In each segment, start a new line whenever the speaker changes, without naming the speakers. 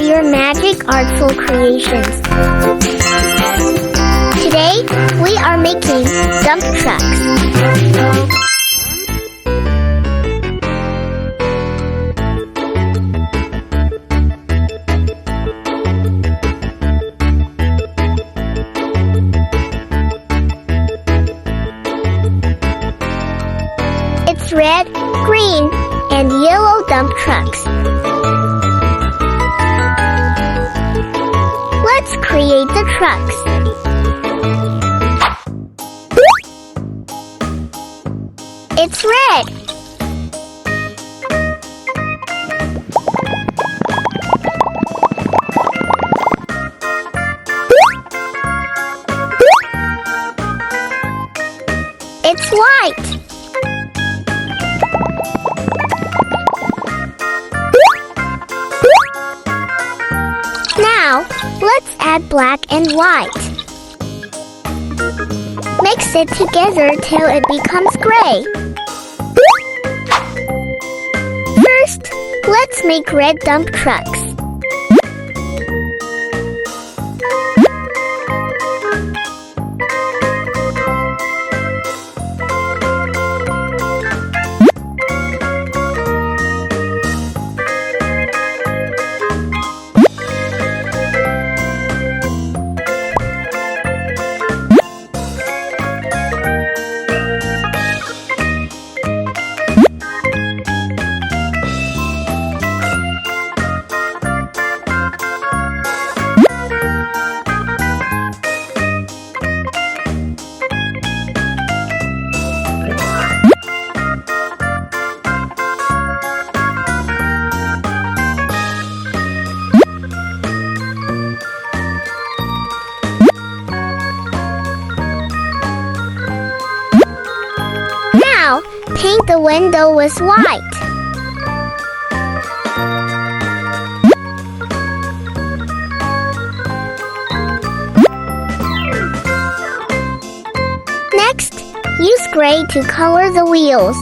your magic artful creations. Today, we are making dump trucks. It's red, green, and yellow dump trucks. Let's create the trucks. It's red. It's white. Now, let's add black and white. Mix it together till it becomes gray. First, let's make red dump trucks. Now, paint the window with white. Next, use gray to color the wheels.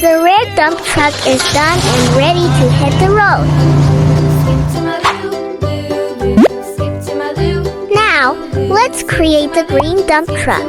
The red dump truck is done and ready to hit the road. Now, let's create the green dump truck.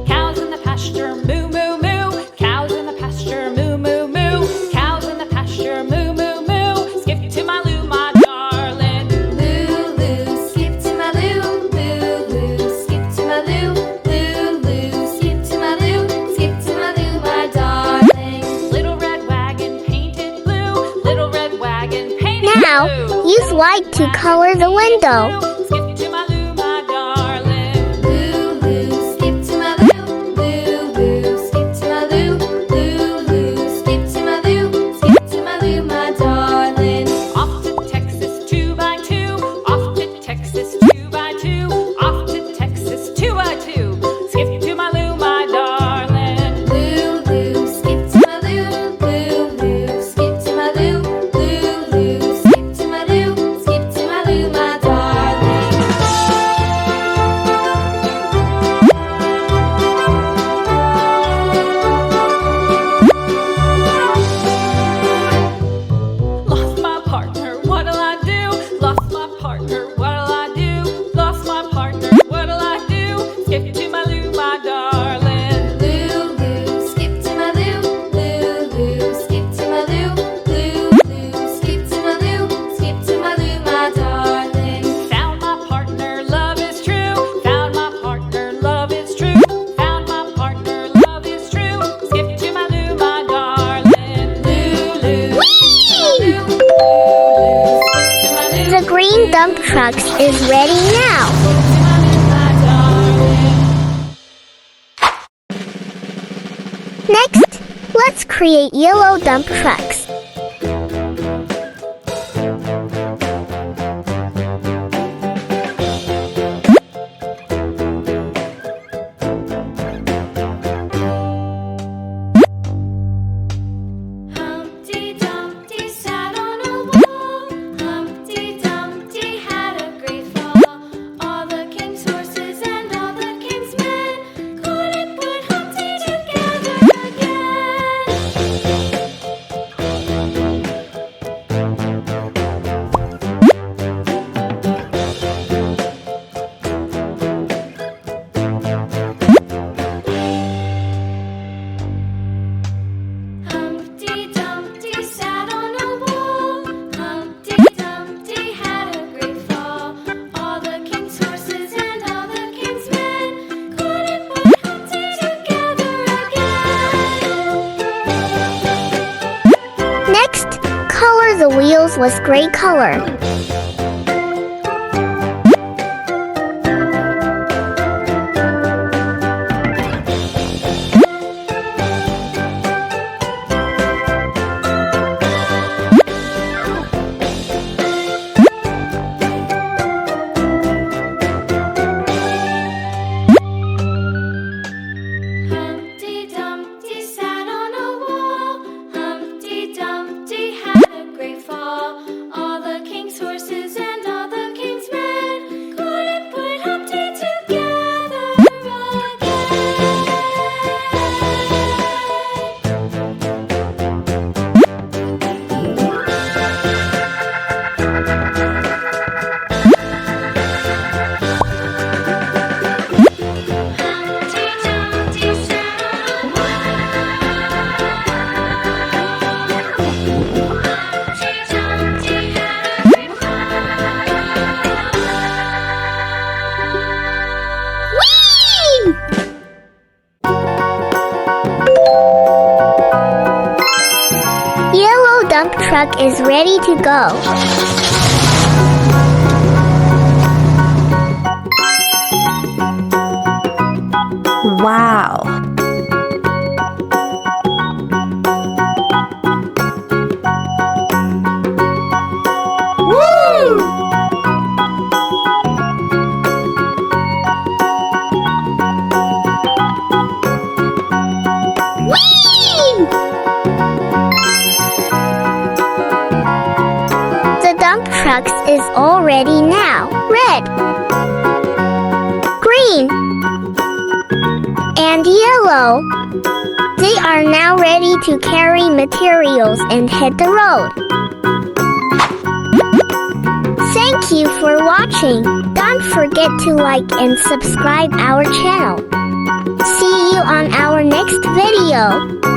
Cows in the pasture, moo moo moo. Cows in the pasture, moo moo moo. Cows in the pasture, moo moo moo. Skip to my loo, my darling. Loo loo, skip to my loo. Loo loo, skip to my loo. Loo loo, skip to my loo. Skip to my loo, my darling. Little red wagon painted blue. Little red wagon painted blue.
Now, use white to color the window.
Skip to my loo, my darling. Loo loo, skip to my loo. Loo loo, skip to my loo. Loo loo, skip to my loo. Skip to my loo, my darling. Off to Texas 2x2. Off to Texas 2x2. Off to Texas 2x2. Skip to my loo, my darling. Loo loo, skip to my loo. Loo loo, skip to my loo. Loo loo, skip to my loo. Skip to my loo, my darling.
Next, let's create yellow dump trucks.
Humpty Dumpty sat on a wall. Humpty Dumpty had a great fall. All the king's horses and all the king's men couldn't put Humpty together Humpty Dumpty sat on a wall. Humpty Dumpty had a great fall. All the king's horses and all the king's men couldn't put Humpty together again.
Next, color the wheels with gray color.
Humpty Dumpty sat on a wall. Humpty Dumpty had a great fall. All the king's horses and all the king's men couldn't put Humpty together Humpty Dumpty sat on a wall. Humpty Dumpty had a great fall.
Whee! Yellow dump truck is ready to go.
Wow!
Whee! The dump trucks is all ready now. Red, green, and yellow. They are now ready to carry materials and hit the road. Thank you for watching. Don't forget to like and subscribe our channel. See you on our next video.